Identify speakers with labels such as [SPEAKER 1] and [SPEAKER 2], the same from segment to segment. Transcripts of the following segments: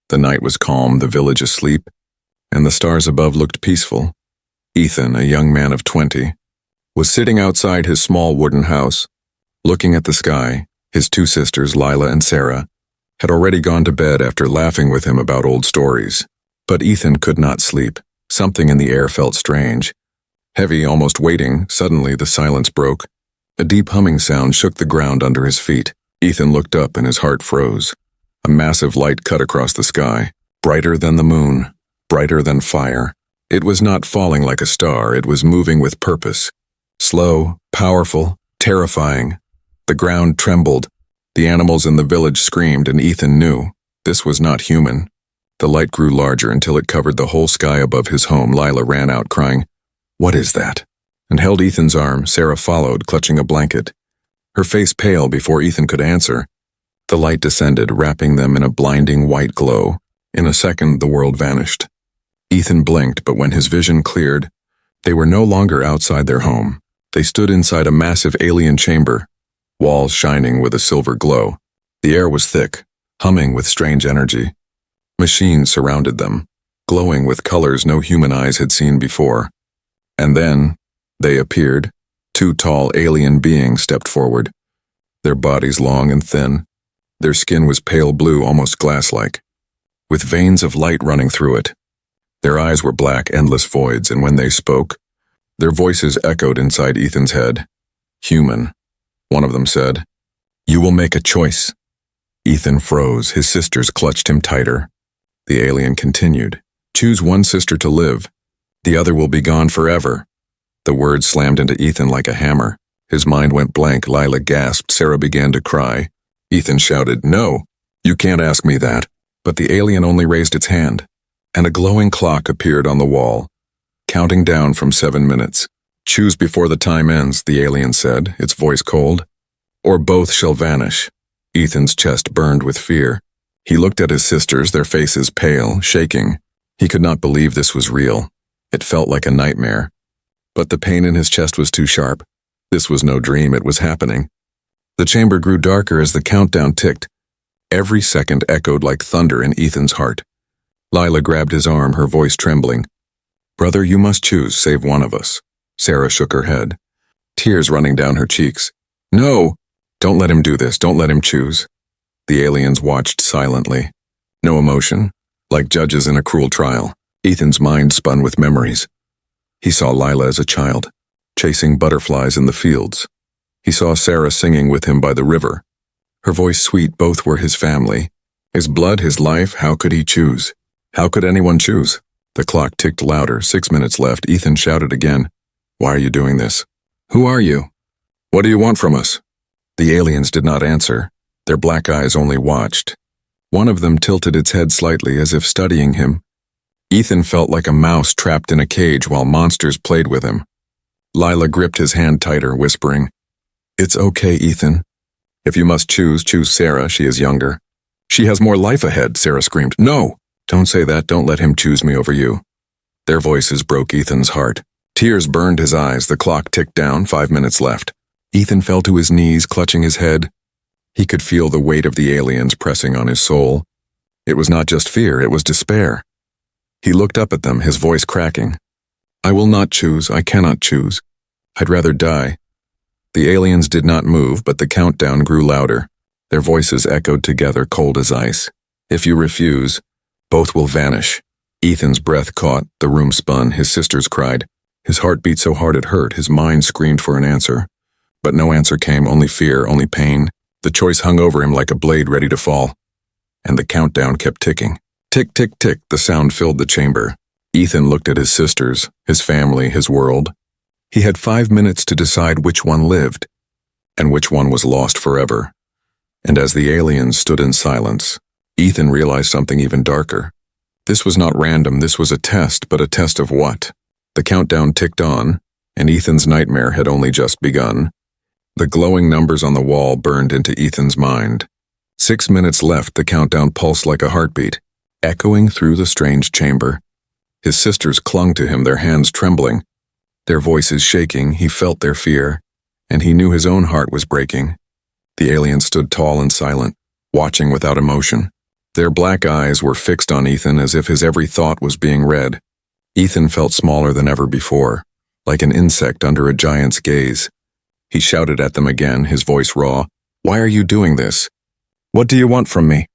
[SPEAKER 1] The night was calm, the village asleep, and the stars above looked peaceful. Ethan, a young man of 20, was sitting outside his small wooden house, looking at the sky. His two sisters, Lila and Sarah, had already gone to bed after laughing with him about old stories. But Ethan could not sleep. Something in the air felt strange. Heavy, almost weighting, suddenly the silence broke. A deep humming sound shook the ground under his feet. Ethan looked up and his heart froze. A massive light cut across the sky, brighter than the moon, brighter than fire. It was not falling like a star, it was moving with purpose. Slow, powerful, terrifying. The ground trembled. The animals in the village screamed, and Ethan knew this was not human. The light grew larger until it covered the whole sky above his home. Lila ran out, crying, "What is that?" and held Ethan's arm. Sarah followed, clutching a blanket, her face pale before Ethan could answer. The light descended, wrapping them in a blinding white glow. In a second, the world vanished. Ethan blinked, but when his vision cleared, they were no longer outside their home. They stood inside a massive alien chamber, walls shining with a silver glow. The air was thick, humming with strange energy. Machines surrounded them, glowing with colors no human eyes had seen before. And then, they appeared. Two tall alien beings stepped forward, their bodies long and thin. Their skin was pale blue, almost glass-like, with veins of light running through it. Their eyes were black, endless voids, and when they spoke, their voices echoed inside Ethan's head. "Human," one of them said. "You will make a choice." Ethan froze. His sisters clutched him tighter. The alien continued. "Choose one sister to live. The other will be gone forever." The words slammed into Ethan like a hammer. His mind went blank. Lila gasped. Sarah began to cry. Ethan shouted, "No, you can't ask me that." But the alien only raised its hand, and a glowing clock appeared on the wall, counting down from 7 minutes. "Choose before the time ends," the alien said, its voice cold, "or both shall vanish." Ethan's chest burned with fear. He looked at his sisters, their faces pale, shaking. He could not believe this was real. It felt like a nightmare. But the pain in his chest was too sharp. This was no dream, it was happening. The chamber grew darker as the countdown ticked. Every second echoed like thunder in Ethan's heart. Lila grabbed his arm, her voice trembling. "Brother, you must choose, save one of us." Sarah shook her head, tears running down her cheeks. "No! Don't let him do this, don't let him choose." The aliens watched silently. No emotion, like judges in a cruel trial. Ethan's mind spun with memories. He saw Lila as a child, chasing butterflies in the fields. He saw Sarah singing with him by the river. Her voice sweet, both were his family. His blood, his life, how could he choose? How could anyone choose? The clock ticked louder, 6 minutes left. Ethan shouted again, "Why are you doing this? Who are you? What do you want from us?" The aliens did not answer. Their black eyes only watched. One of them tilted its head slightly as if studying him. Ethan felt like a mouse trapped in a cage while monsters played with him. Lila gripped his hand tighter, whispering, "It's okay, Ethan. If you must choose, choose Sarah. She is younger." "She has more life ahead," Sarah screamed. "No! Don't say that. Don't let him choose me over you." Their voices broke Ethan's heart. Tears burned his eyes. The clock ticked down, 5 minutes left. Ethan fell to his knees, clutching his head. He could feel the weight of the aliens pressing on his soul. It was not just fear, it was despair. He looked up at them, his voice cracking. "I will not choose. I cannot choose. I'd rather die." The aliens did not move, but the countdown grew louder. Their voices echoed together, cold as ice. "If you refuse, both will vanish." Ethan's breath caught, the room spun, his sisters cried. His heart beat so hard it hurt, his mind screamed for an answer. But no answer came, only fear, only pain. The choice hung over him like a blade ready to fall. And the countdown kept ticking. Tick, tick, tick, the sound filled the chamber. Ethan looked at his sisters, his family, his world. He had 5 minutes to decide which one lived, and which one was lost forever. And as the aliens stood in silence, Ethan realized something even darker. This was not random, this was a test, but a test of what? The countdown ticked on, and Ethan's nightmare had only just begun. The glowing numbers on the wall burned into Ethan's mind. 6 minutes left, the countdown pulsed like a heartbeat, echoing through the strange chamber. His sisters clung to him, their hands trembling. Their voices shaking, he felt their fear, and he knew his own heart was breaking. The alien stood tall and silent, watching without emotion. Their black eyes were fixed on Ethan as if his every thought was being read. Ethan felt smaller than ever before, like an insect under a giant's gaze. He shouted at them again, his voice raw. "Why are you doing this? What do you want from me?"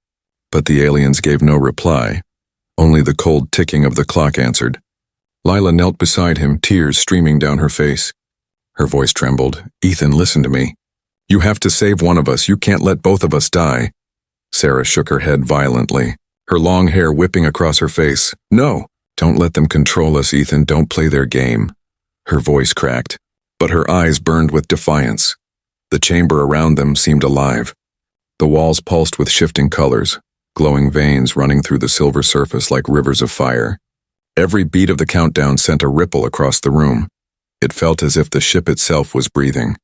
[SPEAKER 1] But the aliens gave no reply. Only the cold ticking of the clock answered. Lila knelt beside him, tears streaming down her face. Her voice trembled. "Ethan, listen to me. You have to save one of us. You can't let both of us die." Sarah shook her head violently, her long hair whipping across her face. "No, don't let them control us, Ethan. Don't play their game." Her voice cracked, but her eyes burned with defiance. The chamber around them seemed alive. The walls pulsed with shifting colors, glowing veins running through the silver surface like rivers of fire. Every beat of the countdown sent a ripple across the room. It felt as if the ship itself was breathing.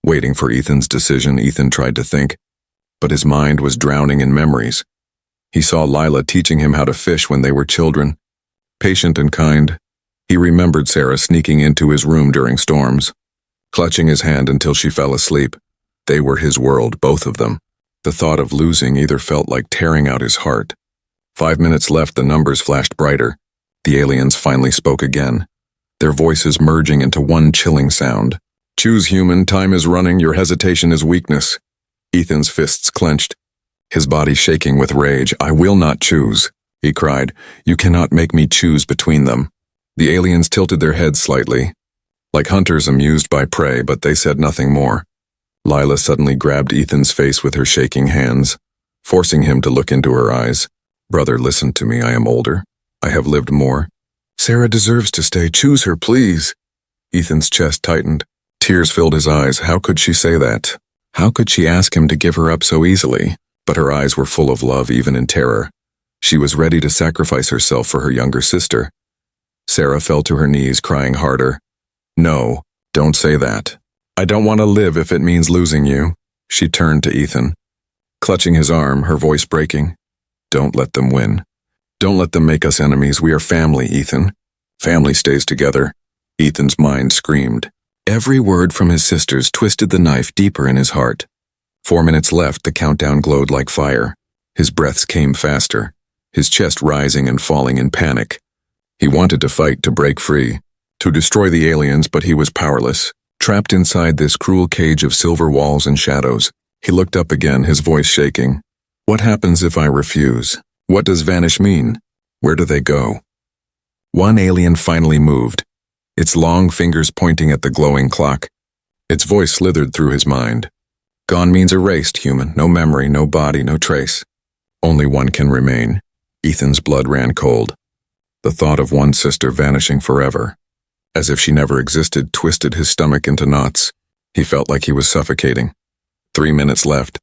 [SPEAKER 1] Waiting for Ethan's decision, Ethan tried to think, but his mind was drowning in memories. He saw Lila teaching him how to fish when they were children. Patient and kind, he remembered Sarah sneaking into his room during storms, clutching his hand until she fell asleep. They were his world, both of them. The thought of losing either felt like tearing out his heart. 5 minutes left, the numbers flashed brighter. The aliens finally spoke again, their voices merging into one chilling sound. "Choose, human, time is running, your hesitation is weakness." Ethan's fists clenched, his body shaking with rage. "I will not choose," he cried. "You cannot make me choose between them." The aliens tilted their heads slightly, like hunters amused by prey, but they said nothing more. Lila suddenly grabbed Ethan's face with her shaking hands, forcing him to look into her eyes. "Brother, listen to me. I am older. I have lived more. Sarah deserves to stay. Choose her, please." Ethan's chest tightened. Tears filled his eyes. How could she say that? How could she ask him to give her up so easily? But her eyes were full of love, even in terror. She was ready to sacrifice herself for her younger sister. Sarah fell to her knees, crying harder. "No, don't say that. I don't want to live if it means losing you." She turned to Ethan, clutching his arm, her voice breaking. "Don't let them win. Don't let them make us enemies. We are family, Ethan. Family stays together." Ethan's mind screamed. Every word from his sisters twisted the knife deeper in his heart. 4 minutes left, the countdown glowed like fire. His breaths came faster, his chest rising and falling in panic. He wanted to fight, to break free, to destroy the aliens, but he was powerless, trapped inside this cruel cage of silver walls and shadows. He looked up again, his voice shaking. "What happens if I refuse? What does vanish mean? Where do they go?" One alien finally moved, its long fingers pointing at the glowing clock. Its voice slithered through his mind. "Gone means erased, human. No memory, no body, no trace. Only one can remain." Ethan's blood ran cold. The thought of one sister vanishing forever, as if she never existed, twisted his stomach into knots. He felt like he was suffocating. 3 minutes left.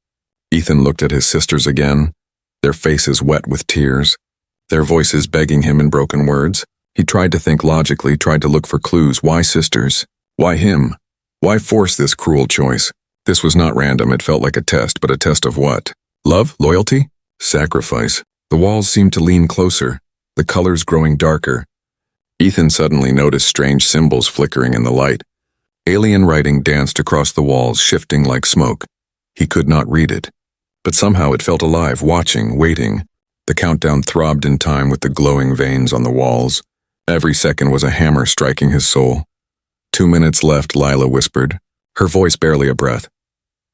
[SPEAKER 1] Ethan looked at his sisters again, their faces wet with tears, their voices begging him in broken words. He tried to think logically, tried to look for clues. Why sisters? Why him? Why force this cruel choice? This was not random. It felt like a test, but a test of what? Love? Loyalty? Sacrifice? The walls seemed to lean closer, the colors growing darker. Ethan suddenly noticed strange symbols flickering in the light. Alien writing danced across the walls, shifting like smoke. He could not read it, but somehow it felt alive, watching, waiting. The countdown throbbed in time with the glowing veins on the walls. Every second was a hammer striking his soul. 2 minutes left, Lila whispered, her voice barely a breath.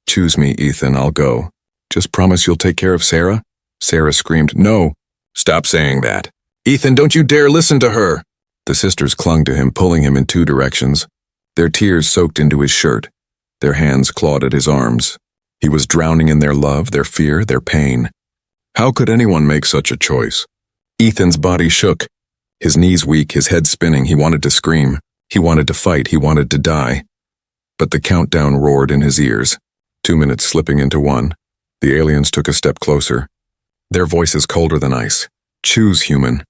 [SPEAKER 1] "Choose me, Ethan, I'll go. Just promise you'll take care of Sarah?" Sarah screamed, "No." "Stop saying that. Ethan, don't you dare listen to her." The sisters clung to him, pulling him in 2 directions. Their tears soaked into his shirt. Their hands clawed at his arms. He was drowning in their love, their fear, their pain. How could anyone make such a choice? Ethan's body shook, his knees weak, his head spinning. He wanted to scream. He wanted to fight. He wanted to die. But the countdown roared in his ears, 2 minutes slipping into 1. The aliens took a step closer, their voices colder than ice. "Choose, human,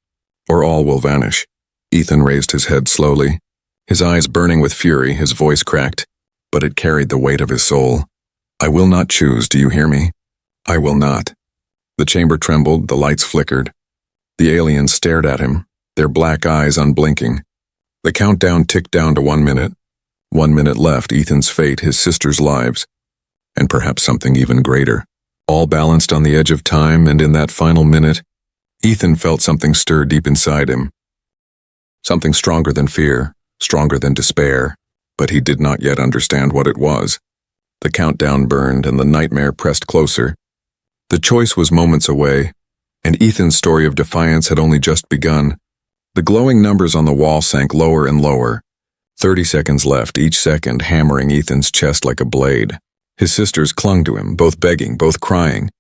[SPEAKER 1] or all will vanish." Ethan raised his head slowly, his eyes burning with fury, his voice cracked, but it carried the weight of his soul. "I will not choose, do you hear me? I will not." The chamber trembled, the lights flickered. The aliens stared at him, their black eyes unblinking. The countdown ticked down to 1 minute. 1 minute left, Ethan's fate, his sisters' lives, and perhaps something even greater. all balanced on the edge of time, and in that final minute, Ethan felt something stir deep inside him. Something stronger than fear, stronger than despair, but he did not yet understand what it was. The countdown burned and the nightmare pressed closer. The choice was moments away, and Ethan's story of defiance had only just begun. The glowing numbers on the wall sank lower and lower. 30 seconds left, each second hammering Ethan's chest like a blade. His sisters clung to him, both begging, both crying,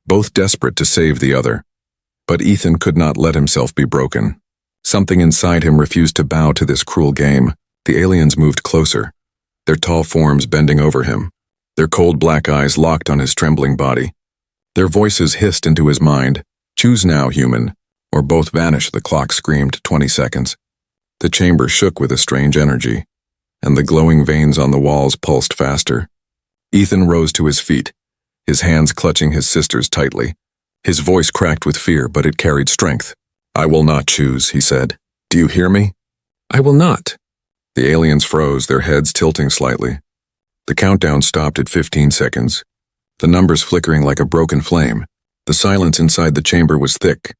[SPEAKER 1] both desperate to save the other. But Ethan could not let himself be broken. Something inside him refused to bow to this cruel game. The aliens moved closer, their tall forms bending over him, their cold black eyes locked on his trembling body. Their voices hissed into his mind. "Choose now, human, or both vanish," the clock screamed. 20 seconds. The chamber shook with a strange energy, and the glowing veins on the walls pulsed faster. Ethan rose to his feet, his hands clutching his sisters tightly. His voice cracked with fear, but it carried strength. "I will not choose," he said. "Do you hear me?" "I will not." The aliens froze, their heads tilting slightly. The countdown stopped at 15 seconds, the numbers flickering like a broken flame. The silence inside the chamber was thick,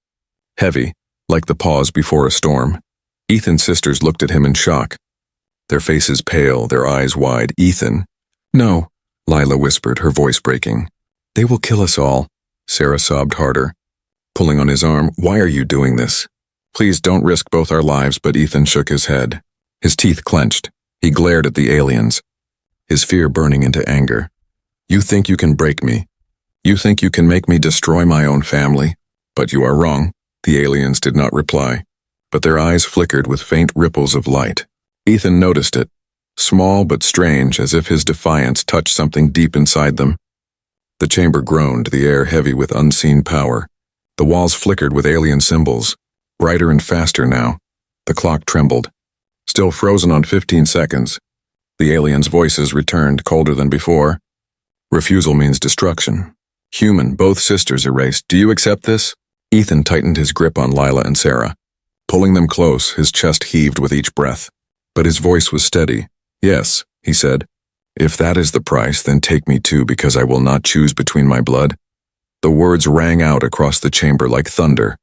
[SPEAKER 1] heavy, like the pause before a storm. Ethan's sisters looked at him in shock, their faces pale, their eyes wide. "Ethan." "No," Lila whispered, her voice breaking. "They will kill us all." Sarah sobbed harder, pulling on his arm. "Why are you doing this? Please don't risk both our lives." But Ethan shook his head. His teeth clenched. He glared at the aliens, his fear burning into anger. "You think you can break me? You think you can make me destroy my own family? But you are wrong." The aliens did not reply, but their eyes flickered with faint ripples of light. Ethan noticed it, small but strange, as if his defiance touched something deep inside them. The chamber groaned, the air heavy with unseen power. The walls flickered with alien symbols, brighter and faster now. The clock trembled, still frozen on 15 seconds. The aliens' voices returned, colder than before. "Refusal means destruction. Human, both sisters erased. Do you accept this?" Ethan tightened his grip on Lila and Sarah, pulling them close. His chest heaved with each breath, but his voice was steady. "Yes," he said. "If that is the price, then take me too, because I will not choose between my blood." The words rang out across the chamber like thunder.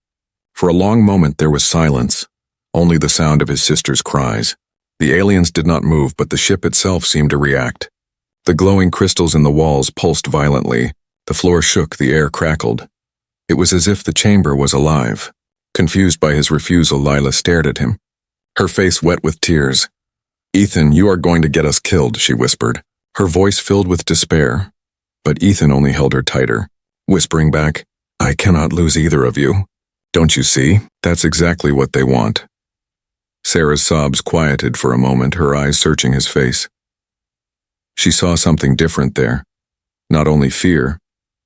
[SPEAKER 1] For a long moment there was silence, only the sound of his sisters' cries. The aliens did not move, but the ship itself seemed to react. The glowing crystals in the walls pulsed violently. The floor shook, the air crackled. It was as if the chamber was alive. Confused by his refusal, Lila stared at him, her face wet with tears. "Ethan, you are going to get us killed," she whispered, her voice filled with despair. But Ethan only held her tighter, whispering back, "I cannot lose either of you. Don't you see? That's exactly what they want." Sarah's sobs quieted for a moment, her eyes searching his face. She saw something different there, not only fear,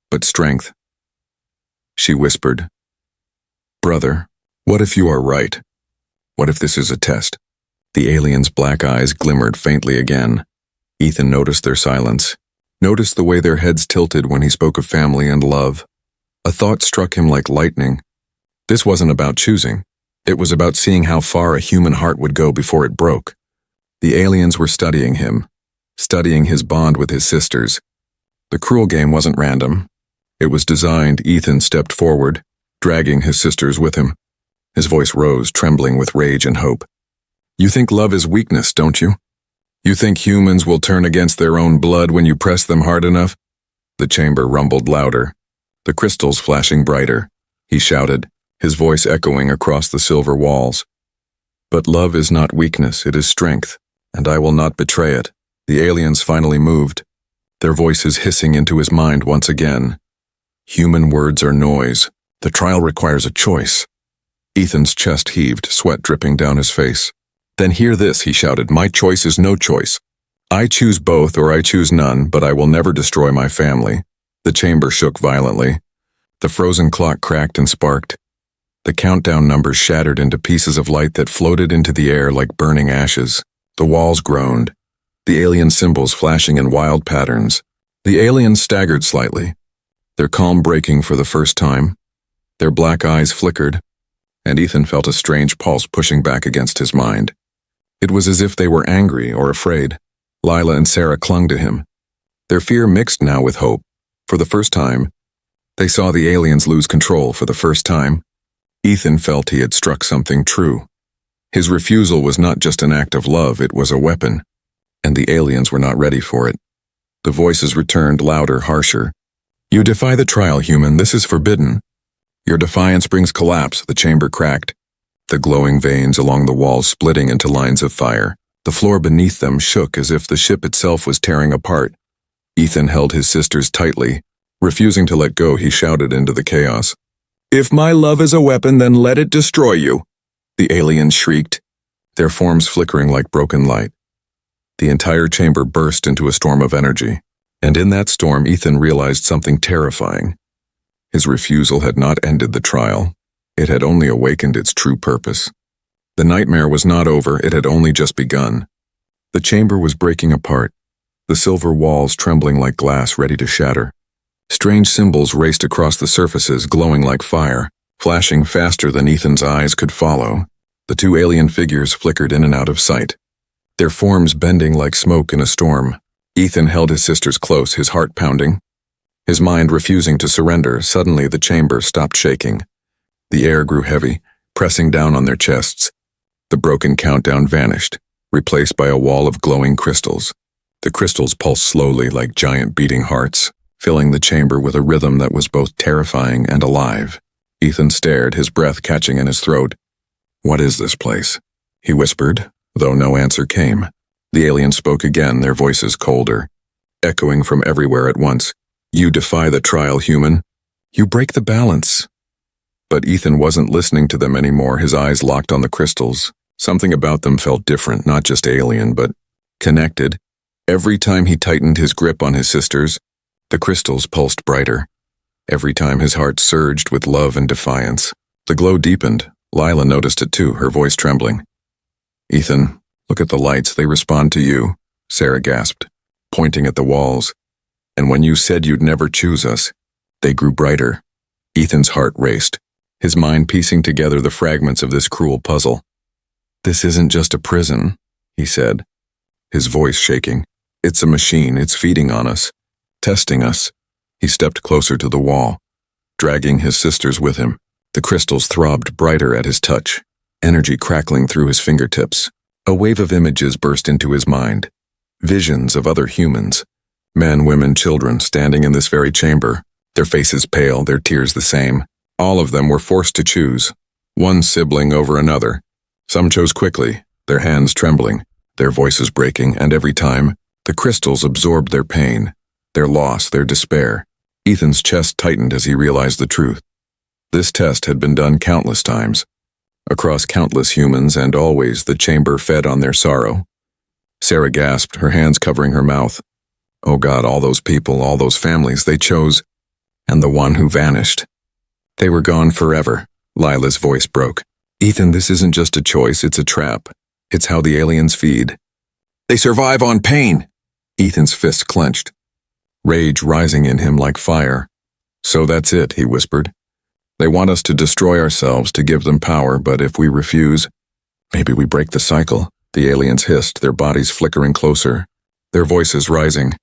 [SPEAKER 1] but strength. She whispered, "Brother, what if you are right? What if this is a test?" The aliens' black eyes glimmered faintly again. Ethan noticed their silence, noticed the way their heads tilted when he spoke of family and love. A thought struck him like lightning. This wasn't about choosing. It was about seeing how far a human heart would go before it broke. The aliens were studying him, studying his bond with his sisters. The cruel game wasn't random. It was designed. Ethan stepped forward, dragging his sisters with him. His voice rose, trembling with rage and hope. "You think love is weakness, don't you? You think humans will turn against their own blood when you press them hard enough?" The chamber rumbled louder, the crystals flashing brighter. He shouted, his voice echoing across the silver walls. "But love is not weakness, it is strength, and I will not betray it." The aliens finally moved, their voices hissing into his mind once again. "Human words are noise. The trial requires a choice." Ethan's chest heaved, sweat dripping down his face. "Then hear this," he shouted. "My choice is no choice. I choose both or I choose none, but I will never destroy my family." The chamber shook violently. The frozen clock cracked and sparked. The countdown numbers shattered into pieces of light that floated into the air like burning ashes. The walls groaned, the alien symbols flashing in wild patterns. The aliens staggered slightly, their calm breaking for the first time. Their black eyes flickered, and Ethan felt a strange pulse pushing back against his mind. It was as if they were angry or afraid. Lila and Sarah clung to him, their fear mixed now with hope. For the first time, They saw the aliens lose control for the first time. Ethan felt he had struck something true. His refusal was not just an act of love, it was a weapon, and the aliens were not ready for it. The voices returned, louder, harsher. "You defy the trial, human. This is forbidden." Your defiance brings collapse. The chamber cracked, the glowing veins along the walls splitting into lines of fire. The floor beneath them shook as if the ship itself was tearing apart. Ethan held his sisters tightly. Refusing to let go, he shouted into the chaos. "If my love is a weapon, then let it destroy you." The aliens shrieked, their forms flickering like broken light. The entire chamber burst into a storm of energy, and in that storm Ethan realized something terrifying. His refusal had not ended the trial. It had only awakened its true purpose. The nightmare was not over, it had only just begun. The chamber was breaking apart, the silver walls trembling like glass ready to shatter. Strange symbols raced across the surfaces, glowing like fire, flashing faster than Ethan's eyes could follow. The two alien figures flickered in and out of sight, their forms bending like smoke in a storm. Ethan held his sisters close, his heart pounding, his mind refusing to surrender. Suddenly the chamber stopped shaking. The air grew heavy, pressing down on their chests. The broken countdown vanished, replaced by a wall of glowing crystals. The crystals pulsed slowly like giant beating hearts, filling the chamber with a rhythm that was both terrifying and alive. Ethan stared, his breath catching in his throat. "What is this place?" he whispered, though no answer came. The aliens spoke again, their voices colder, echoing from everywhere at once. "You defy the trial, human. You break the balance." But Ethan wasn't listening to them anymore, his eyes locked on the crystals. Something about them felt different, not just alien, but connected. Every time he tightened his grip on his sisters, the crystals pulsed brighter. Every time his heart surged with love and defiance. The glow deepened. Lila noticed it too, her voice trembling. "Ethan, look at the lights, they respond to you," Sarah gasped, pointing at the walls. "And when you said you'd never choose us, they grew brighter." Ethan's heart raced, his mind piecing together the fragments of this cruel puzzle. "This isn't just a prison," he said, his voice shaking. "It's a machine, it's feeding on us, testing us." He stepped closer to the wall, dragging his sisters with him. The crystals throbbed brighter at his touch, energy crackling through his fingertips. A wave of images burst into his mind. Visions of other humans, men, women, children, standing in this very chamber, their faces pale, their tears the same. All of them were forced to choose, one sibling over another. Some chose quickly, their hands trembling, their voices breaking, and every time, the crystals absorbed their pain, their loss, their despair. Ethan's chest tightened as he realized the truth. This test had been done countless times, across countless humans, and always the chamber fed on their sorrow. Sarah gasped, her hands covering her mouth. Oh God, all those people, all those families they chose, and the one who vanished. They were gone forever. Lila's voice broke. "Ethan, this isn't just a choice, it's a trap. It's how the aliens feed. They survive on pain." Ethan's fists clenched, rage rising in him like fire. "So that's it," he whispered. "They want us to destroy ourselves, to give them power, but if we refuse, maybe we break the cycle." The aliens hissed, their bodies flickering closer, their voices rising.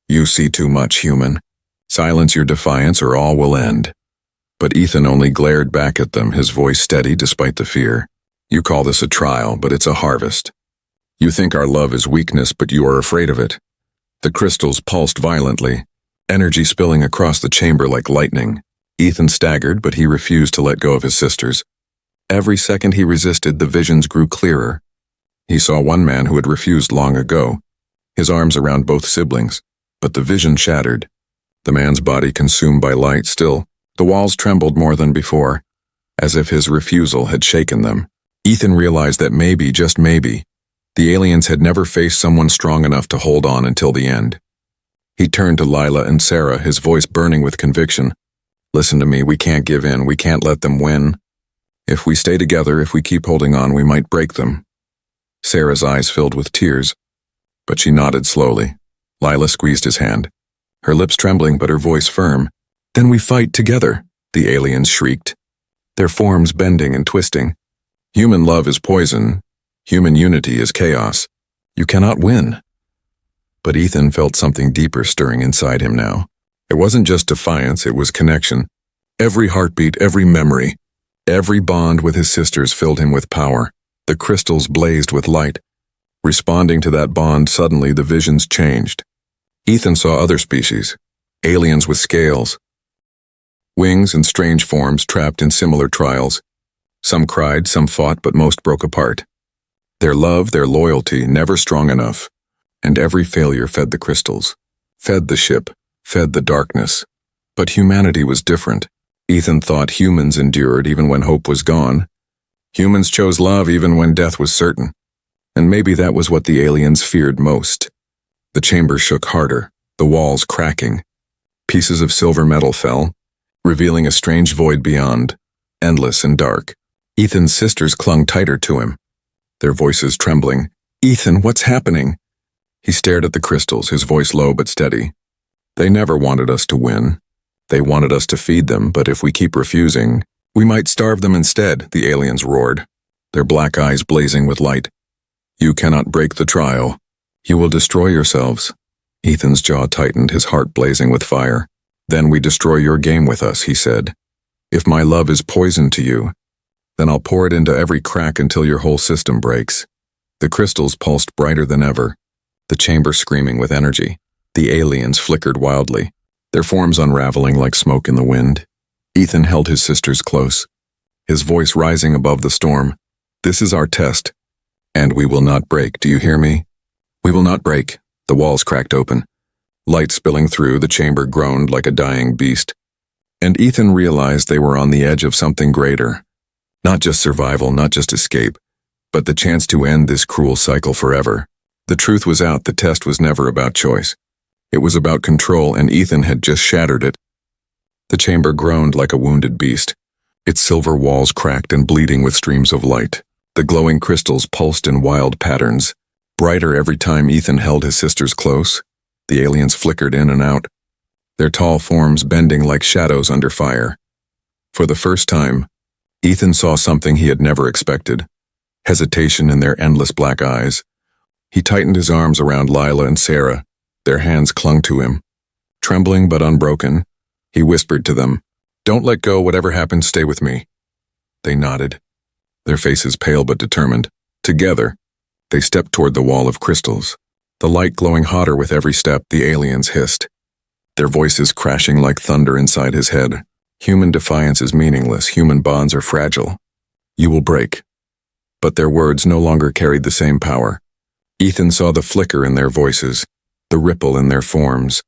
[SPEAKER 1] "You see too much, human. Silence your defiance or all will end." But Ethan only glared back at them, his voice steady despite the fear. "You call this a trial, but it's a harvest. You think our love is weakness, but you are afraid of it." The crystals pulsed violently, energy spilling across the chamber like lightning. Ethan staggered, but he refused to let go of his sisters. Every second he resisted, the visions grew clearer. He saw one man who had refused long ago, his arms around both siblings, but the vision shattered. The man's body consumed by light. Still, the walls trembled more than before, as if his refusal had shaken them. Ethan realized that maybe, just maybe, the aliens had never faced someone strong enough to hold on until the end. He turned to Lila and Sarah, his voice burning with conviction. "Listen to me, we can't give in, we can't let them win. If we stay together, if we keep holding on, we might break them." Sarah's eyes filled with tears, but she nodded slowly. Lila squeezed his hand, her lips trembling but her voice firm. "Then we fight together," the aliens shrieked, their forms bending and twisting. "Human love is poison. Human unity is chaos. You cannot win." But Ethan felt something deeper stirring inside him now. It wasn't just defiance, it was connection. Every heartbeat, every memory, every bond with his sisters filled him with power. The crystals blazed with light. Responding to that bond, suddenly the visions changed. Ethan saw other species, aliens with scales, wings and strange forms trapped in similar trials. Some cried, some fought, but most broke apart. Their love, their loyalty, never strong enough. And every failure fed the crystals, fed the ship, fed the darkness. But humanity was different. Ethan thought humans endured even when hope was gone. Humans chose love even when death was certain. And maybe that was what the aliens feared most. The chamber shook harder, the walls cracking. Pieces of silver metal fell, revealing a strange void beyond, endless and dark. Ethan's sisters clung tighter to him, their voices trembling. "Ethan, what's happening?" He stared at the crystals, his voice low but steady. "They never wanted us to win. They wanted us to feed them, but if we keep refusing, we might starve them instead," the aliens roared, their black eyes blazing with light. "You cannot break the trial. You will destroy yourselves." Ethan's jaw tightened, his heart blazing with fire. "Then we destroy your game with us," he said. "If my love is poison to you, then I'll pour it into every crack until your whole system breaks." The crystals pulsed brighter than ever, the chamber screaming with energy. The aliens flickered wildly, their forms unraveling like smoke in the wind. Ethan held his sisters close, his voice rising above the storm. "This is our test, and we will not break, do you hear me? We will not break." The walls cracked open. Light spilling through, the chamber groaned like a dying beast. And Ethan realized they were on the edge of something greater. Not just survival, not just escape, but the chance to end this cruel cycle forever. The truth was out, the test was never about choice. It was about control, and Ethan had just shattered it. The chamber groaned like a wounded beast, its silver walls cracked and bleeding with streams of light. The glowing crystals pulsed in wild patterns, brighter every time Ethan held his sisters close. The aliens flickered in and out, their tall forms bending like shadows under fire. For the first time, Ethan saw something he had never expected, hesitation in their endless black eyes. He tightened his arms around Lila and Sarah. Their hands clung to him. Trembling but unbroken, he whispered to them, "Don't let go, whatever happens, stay with me." They nodded, their faces pale but determined. Together, they stepped toward the wall of crystals, the light glowing hotter with every step. The aliens hissed, their voices crashing like thunder inside his head. "Human defiance is meaningless, human bonds are fragile. You will break." But their words no longer carried the same power. Ethan saw the flicker in their voices, the ripple in their forms.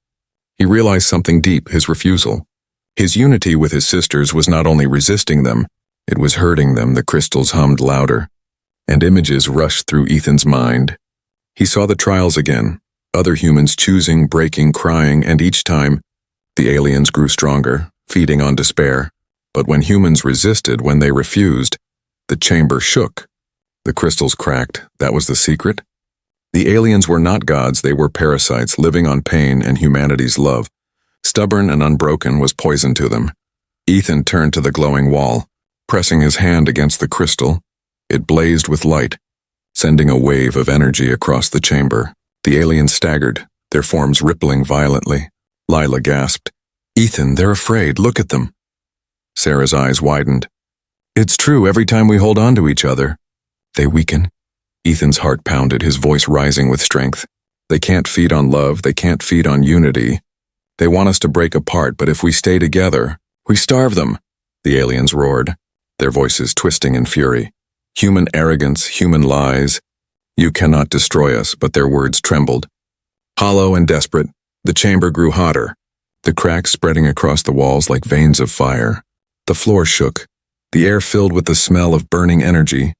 [SPEAKER 1] He realized something deep, his refusal. His unity with his sisters was not only resisting them, it was hurting them. The crystals hummed louder, and images rushed through Ethan's mind. He saw the trials again, other humans choosing, breaking, crying, and each time, the aliens grew stronger, feeding on despair. But when humans resisted, when they refused, the chamber shook. The crystals cracked. That was the secret. The aliens were not gods, they were parasites living on pain and humanity's love. Stubborn and unbroken was poison to them. Ethan turned to the glowing wall, pressing his hand against the crystal. It blazed with light, sending a wave of energy across the chamber. The aliens staggered, their forms rippling violently. Lila gasped, "Ethan, they're afraid, look at them." Sarah's eyes widened. "It's true, every time we hold on to each other, they weaken." Ethan's heart pounded, his voice rising with strength. "They can't feed on love, they can't feed on unity. They want us to break apart, but if we stay together, we starve them." The aliens roared, their voices twisting in fury. "Human arrogance, human lies. You cannot destroy us," but their words trembled. Hollow and desperate, the chamber grew hotter, the cracks spreading across the walls like veins of fire. The floor shook, the air filled with the smell of burning energy.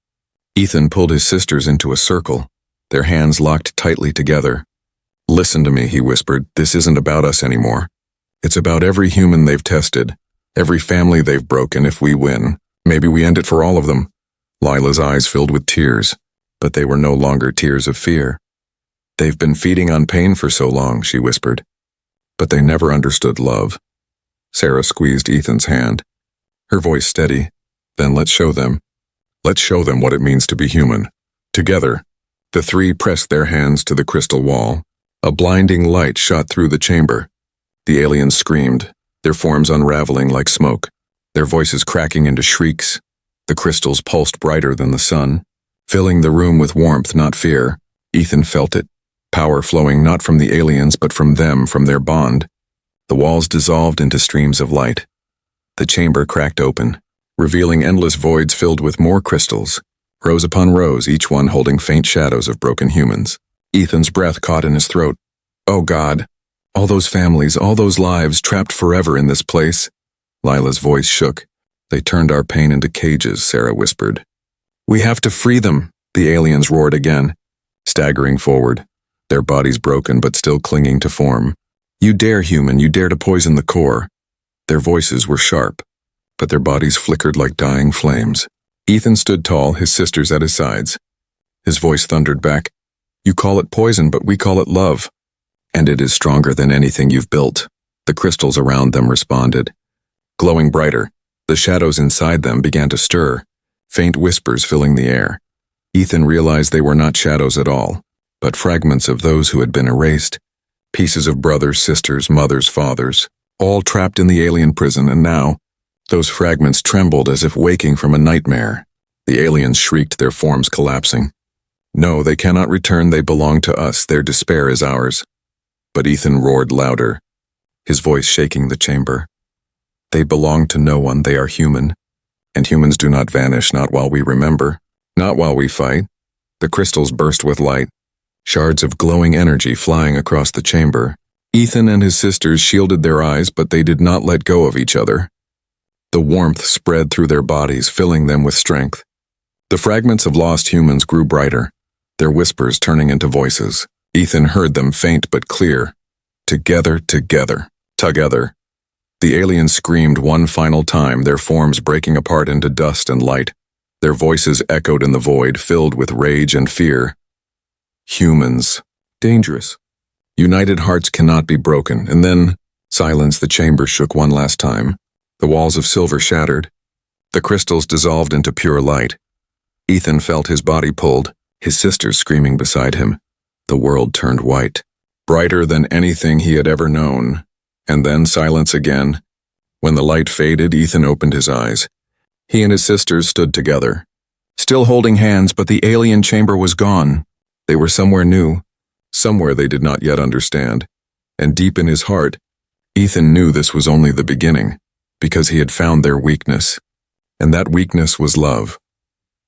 [SPEAKER 1] Ethan pulled his sisters into a circle, their hands locked tightly together. "Listen to me," he whispered. "This isn't about us anymore. It's about every human they've tested, every family they've broken. If we win, maybe we end it for all of them." Lila's eyes filled with tears, but they were no longer tears of fear. "They've been feeding on pain for so long," she whispered, "but they never understood love." Sarah squeezed Ethan's hand, her voice steady. "Then let's show them. Let's show them what it means to be human." Together, the three pressed their hands to the crystal wall. A blinding light shot through the chamber. The aliens screamed, their forms unraveling like smoke, their voices cracking into shrieks. The crystals pulsed brighter than the sun, filling the room with warmth, not fear. Ethan felt it, power flowing not from the aliens but from them, from their bond. The walls dissolved into streams of light. The chamber cracked open, revealing endless voids filled with more crystals, rows upon rows, each one holding faint shadows of broken humans. Ethan's breath caught in his throat. Oh God, all those families, all those lives trapped forever in this place. Lila's voice shook. They turned our pain into cages, Sarah whispered. We have to free them, the aliens roared again, staggering forward, their bodies broken but still clinging to form. You dare, human, you dare to poison the core. Their voices were sharp, but their bodies flickered like dying flames. Ethan stood tall, his sisters at his sides. His voice thundered back. You call it poison, but we call it love. And it is stronger than anything you've built. The crystals around them responded. Glowing brighter, the shadows inside them began to stir, faint whispers filling the air. Ethan realized they were not shadows at all, but fragments of those who had been erased, pieces of brothers, sisters, mothers, fathers, all trapped in the alien prison, and now, those fragments trembled as if waking from a nightmare. The aliens shrieked, their forms collapsing. No, they cannot return, they belong to us, their despair is ours. But Ethan roared louder, his voice shaking the chamber. They belong to no one, they are human. And humans do not vanish, not while we remember, not while we fight. The crystals burst with light, shards of glowing energy flying across the chamber. Ethan and his sisters shielded their eyes, but they did not let go of each other. The warmth spread through their bodies, filling them with strength. The fragments of lost humans grew brighter, their whispers turning into voices. Ethan heard them faint but clear. Together, together, together. The aliens screamed one final time, their forms breaking apart into dust and light. Their voices echoed in the void, filled with rage and fear. Humans. Dangerous. United hearts cannot be broken. And then, silence, the chamber shook one last time. The walls of silver shattered. The crystals dissolved into pure light. Ethan felt his body pulled, his sisters screaming beside him. The world turned white, brighter than anything he had ever known. And then silence again. When the light faded, Ethan opened his eyes. He and his sisters stood together, still holding hands, but the alien chamber was gone. They were somewhere new, somewhere they did not yet understand. And deep in his heart, Ethan knew this was only the beginning, because he had found their weakness. And that weakness was love.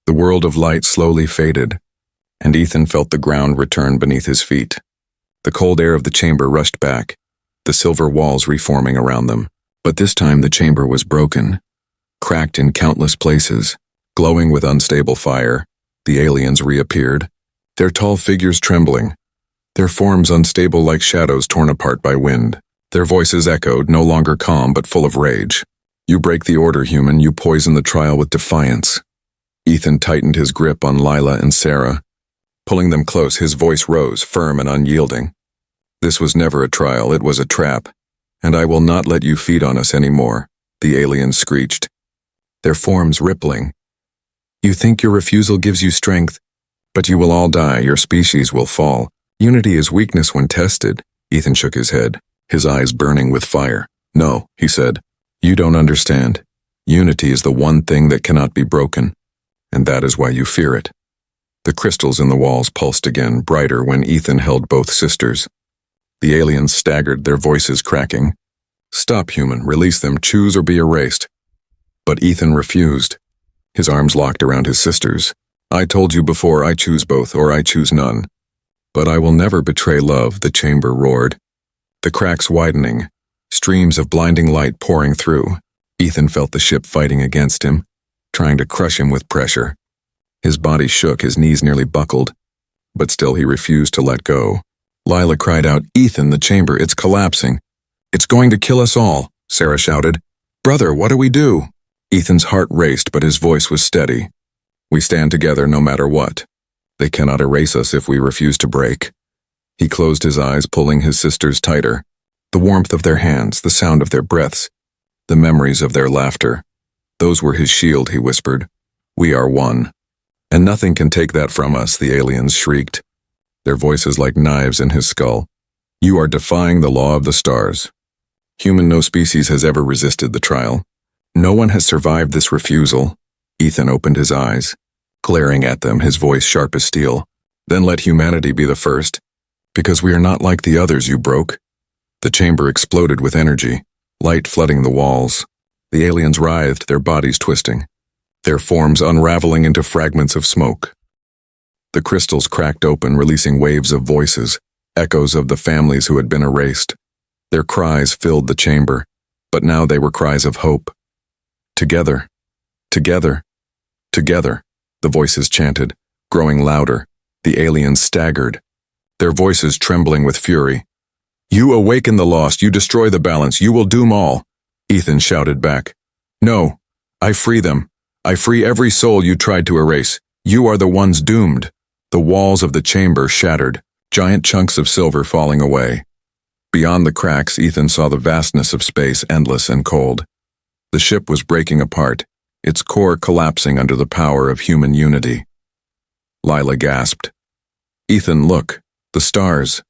[SPEAKER 1] The world of light slowly faded, and Ethan felt the ground return beneath his feet. The cold air of the chamber rushed back, the silver walls reforming around them. But this time the chamber was broken, cracked in countless places. Glowing with unstable fire, the aliens reappeared, their tall figures trembling, their forms unstable like shadows torn apart by wind. Their voices echoed, no longer calm but full of rage. You break the order, human, you poison the trial with defiance. Ethan tightened his grip on Lila and Sarah. Pulling them close, his voice rose, firm and unyielding. This was never a trial, it was a trap. And I will not let you feed on us anymore, the aliens screeched, their forms rippling. You think your refusal gives you strength, but you will all die, your species will fall. Unity is weakness when tested. Ethan shook his head, his eyes burning with fire. No, he said, you don't understand. Unity is the one thing that cannot be broken, and that is why you fear it. The crystals in the walls pulsed again, brighter when Ethan held both sisters. The aliens staggered, their voices cracking. Stop, human, release them, choose or be erased. But Ethan refused, his arms locked around his sisters. I told you before, I choose both or I choose none. But I will never betray love, the chamber roared. The cracks widening, streams of blinding light pouring through. Ethan felt the ship fighting against him, trying to crush him with pressure. His body shook, his knees nearly buckled, but still he refused to let go. Lila cried out, Ethan, the chamber, it's collapsing. It's going to kill us all, Sarah shouted. Brother, what do we do? Ethan's heart raced, but his voice was steady. We stand together no matter what. They cannot erase us if we refuse to break. He closed his eyes, pulling his sisters tighter. The warmth of their hands, the sound of their breaths, the memories of their laughter. Those were his shield, he whispered. We are one. And nothing can take that from us, the aliens shrieked, their voices like knives in his skull. You are defying the law of the stars. Human no species has ever resisted the trial. No one has survived this refusal. Ethan opened his eyes, glaring at them, his voice sharp as steel. Then let humanity be the first, because we are not like the others you broke. The chamber exploded with energy, light flooding the walls. The aliens writhed, their bodies twisting, their forms unraveling into fragments of smoke. The crystals cracked open, releasing waves of voices, echoes of the families who had been erased. Their cries filled the chamber, but now they were cries of hope. Together, together, together, the voices chanted, growing louder. The aliens staggered, their voices trembling with fury. You awaken the lost, you destroy the balance, you will doom all. Ethan shouted back. No, I free them. I free every soul you tried to erase. You are the ones doomed. The walls of the chamber shattered, giant chunks of silver falling away. Beyond the cracks, Ethan saw the vastness of space, endless and cold. The ship was breaking apart, its core collapsing under the power of human unity. Lila gasped. Ethan, look, the stars.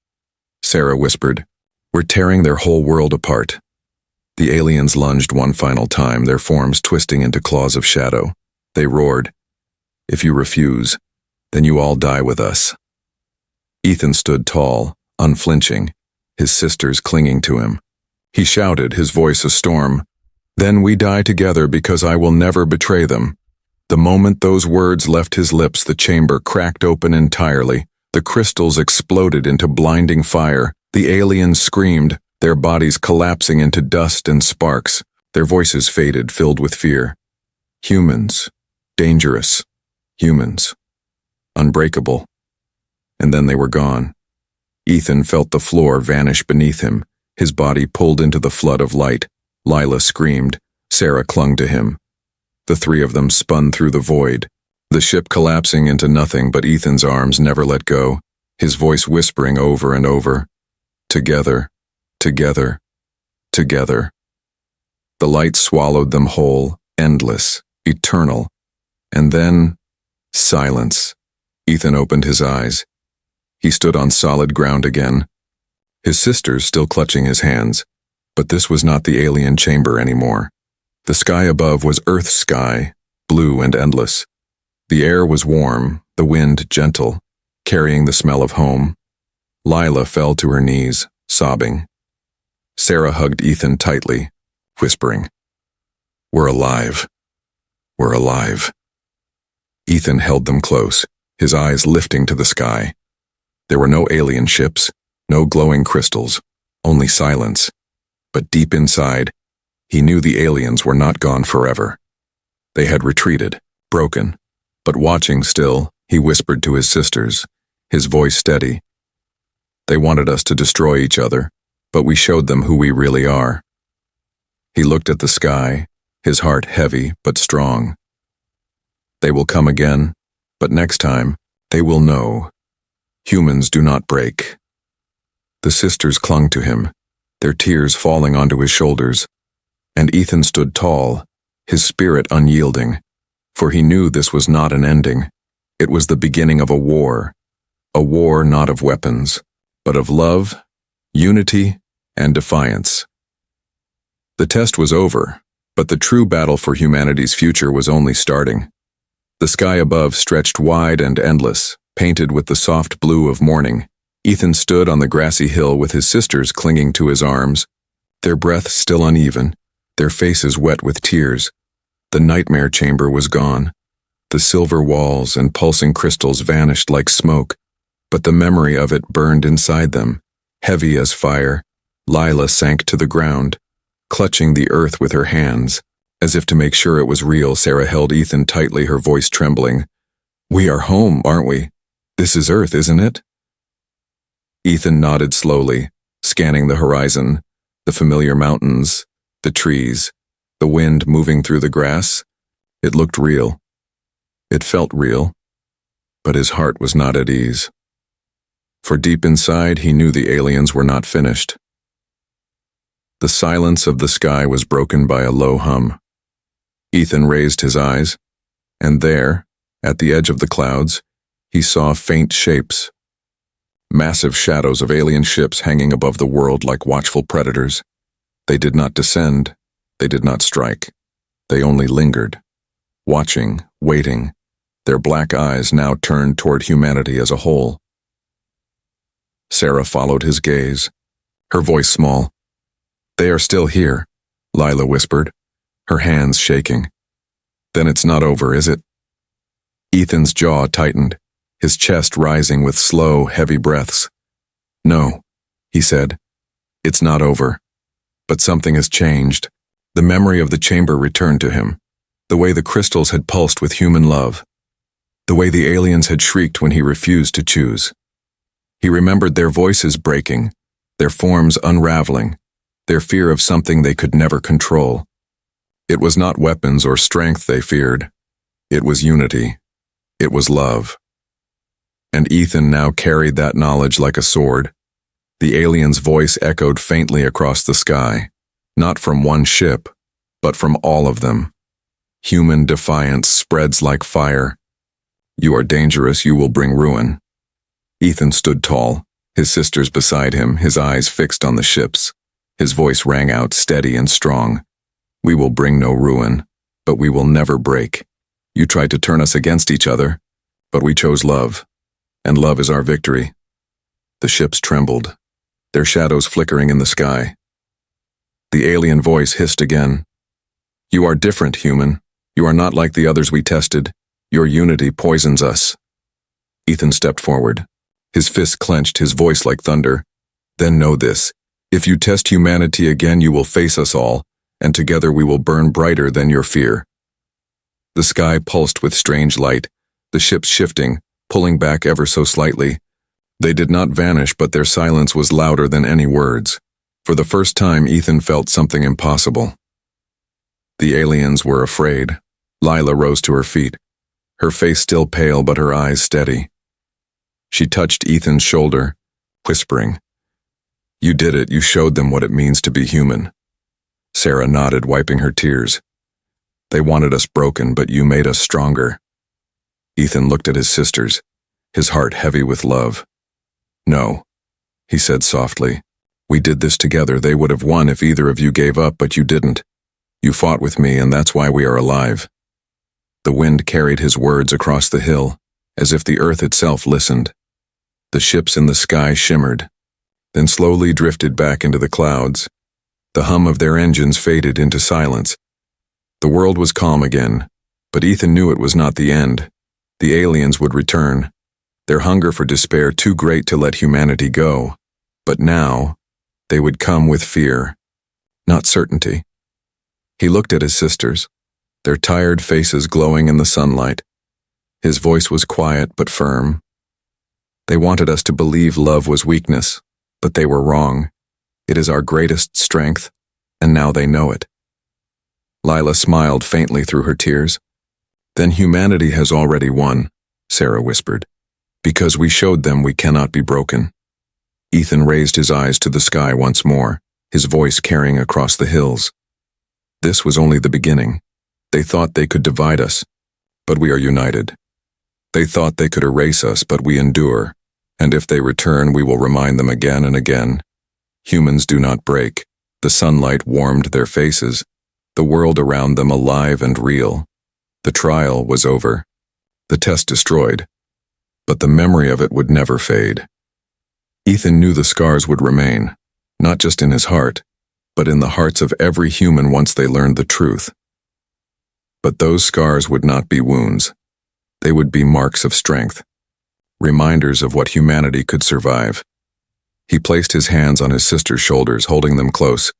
[SPEAKER 1] Sarah whispered. We're tearing their whole world apart. The aliens lunged one final time, their forms twisting into claws of shadow. They roared. If you refuse, then you all die with us. Ethan stood tall, unflinching, his sisters clinging to him. He shouted, his voice a storm. Then we die together because I will never betray them. The moment those words left his lips, the chamber cracked open entirely. The crystals exploded into blinding fire. The aliens screamed, their bodies collapsing into dust and sparks. Their voices faded, filled with fear. Humans. Dangerous. Humans. Unbreakable. And then they were gone. Ethan felt the floor vanish beneath him, his body pulled into the flood of light. Lila screamed. Sarah clung to him. The three of them spun through the void, the ship collapsing into nothing, but Ethan's arms never let go, his voice whispering over and over. Together, together, together. The light swallowed them whole, endless, eternal. And then, silence. Ethan opened his eyes. He stood on solid ground again, his sisters still clutching his hands. But this was not the alien chamber anymore. The sky above was Earth's sky, blue and endless. The air was warm, the wind gentle, carrying the smell of home. Lila fell to her knees, sobbing. Sarah hugged Ethan tightly, whispering, We're alive. We're alive. Ethan held them close, his eyes lifting to the sky. There were no alien ships, no glowing crystals, only silence. But deep inside, he knew the aliens were not gone forever. They had retreated, broken, but watching still, he whispered to his sisters, his voice steady. They wanted us to destroy each other, but we showed them who we really are. He looked at the sky, his heart heavy but strong. They will come again, but next time, they will know. Humans do not break. The sisters clung to him, their tears falling onto his shoulders, and Ethan stood tall, his spirit unyielding, for he knew this was not an ending. It was the beginning of a war not of weapons, but of love, unity, and defiance. The test was over, but the true battle for humanity's future was only starting. The sky above stretched wide and endless, painted with the soft blue of morning. Ethan stood on the grassy hill with his sisters clinging to his arms, their breath still uneven, their faces wet with tears. The nightmare chamber was gone. The silver walls and pulsing crystals vanished like smoke, but the memory of it burned inside them, heavy as fire. Lila sank to the ground, clutching the earth with her hands. As if to make sure it was real, Sarah held Ethan tightly, her voice trembling. We are home, aren't we? This is Earth, isn't it? Ethan nodded slowly, scanning the horizon, the familiar mountains, the trees, the wind moving through the grass. It looked real. It felt real, but his heart was not at ease. For deep inside, he knew the aliens were not finished. The silence of the sky was broken by a low hum. Ethan raised his eyes, and there, at the edge of the clouds, he saw faint shapes. Massive shadows of alien ships hanging above the world like watchful predators. They did not descend. They did not strike. They only lingered, watching, waiting, their black eyes now turned toward humanity as a whole. Sarah followed his gaze, her voice small. "They are still here," Lila whispered, her hands shaking. "Then it's not over, is it?" Ethan's jaw tightened, his chest rising with slow, heavy breaths. "No," he said. "It's not over. But something has changed." The memory of the chamber returned to him, the way the crystals had pulsed with human love, the way the aliens had shrieked when he refused to choose. He remembered their voices breaking, their forms unraveling, their fear of something they could never control. It was not weapons or strength they feared. It was unity. It was love. And Ethan now carried that knowledge like a sword. The alien's voice echoed faintly across the sky, not from one ship, but from all of them. Human defiance spreads like fire. "You are dangerous, you will bring ruin." Ethan stood tall, his sisters beside him, his eyes fixed on the ships. His voice rang out steady and strong. "We will bring no ruin, but we will never break. You tried to turn us against each other, but we chose love, and love is our victory." The ships trembled, their shadows flickering in the sky. The alien voice hissed again. "You are different, human. You are not like the others we tested. Your unity poisons us." Ethan stepped forward, his fists clenched, his voice like thunder. "Then know this. If you test humanity again, you will face us all, and together we will burn brighter than your fear." The sky pulsed with strange light, the ships shifting, pulling back ever so slightly. They did not vanish, but their silence was louder than any words. For the first time, Ethan felt something impossible. The aliens were afraid. Lila rose to her feet, her face still pale but her eyes steady. She touched Ethan's shoulder, whispering, "You did it, you showed them what it means to be human." Sarah nodded, wiping her tears. "They wanted us broken, but you made us stronger." Ethan looked at his sisters, his heart heavy with love. "No," he said softly. "We did this together. They would have won if either of you gave up, but you didn't. You fought with me, and that's why we are alive." The wind carried his words across the hill, as if the earth itself listened. The ships in the sky shimmered, then slowly drifted back into the clouds. The hum of their engines faded into silence. The world was calm again, but Ethan knew it was not the end. The aliens would return, their hunger for despair too great to let humanity go. But now, they would come with fear, not certainty. He looked at his sisters, their tired faces glowing in the sunlight. His voice was quiet but firm. "They wanted us to believe love was weakness, but they were wrong. It is our greatest strength, and now they know it." Lila smiled faintly through her tears. "Then humanity has already won," Sarah whispered, "because we showed them we cannot be broken." Ethan raised his eyes to the sky once more, his voice carrying across the hills. "This was only the beginning. They thought they could divide us, but we are united. They thought they could erase us, but we endure, and if they return, we will remind them again and again. Humans do not break." The sunlight warmed their faces, the world around them alive and real. The trial was over, the test destroyed, but the memory of it would never fade. Ethan knew the scars would remain, not just in his heart, but in the hearts of every human once they learned the truth. But those scars would not be wounds. They would be marks of strength, reminders of what humanity could survive. He placed his hands on his sister's shoulders, holding them close.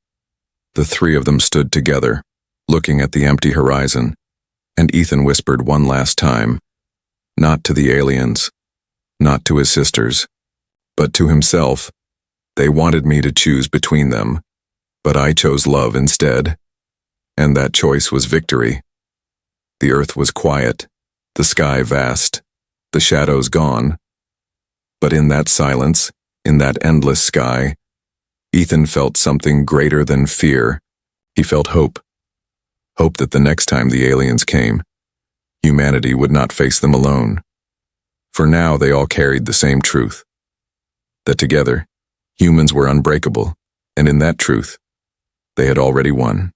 [SPEAKER 1] The three of them stood together, looking at the empty horizon, and Ethan whispered one last time, not to the aliens, not to his sisters, but to himself. "They wanted me to choose between them, but I chose love instead, and that choice was victory." The earth was quiet, the sky vast, the shadows gone. But in that silence, in that endless sky, Ethan felt something greater than fear. He felt hope. Hope that the next time the aliens came, humanity would not face them alone. For now they all carried the same truth, that together, humans were unbreakable, and in that truth, They had already won.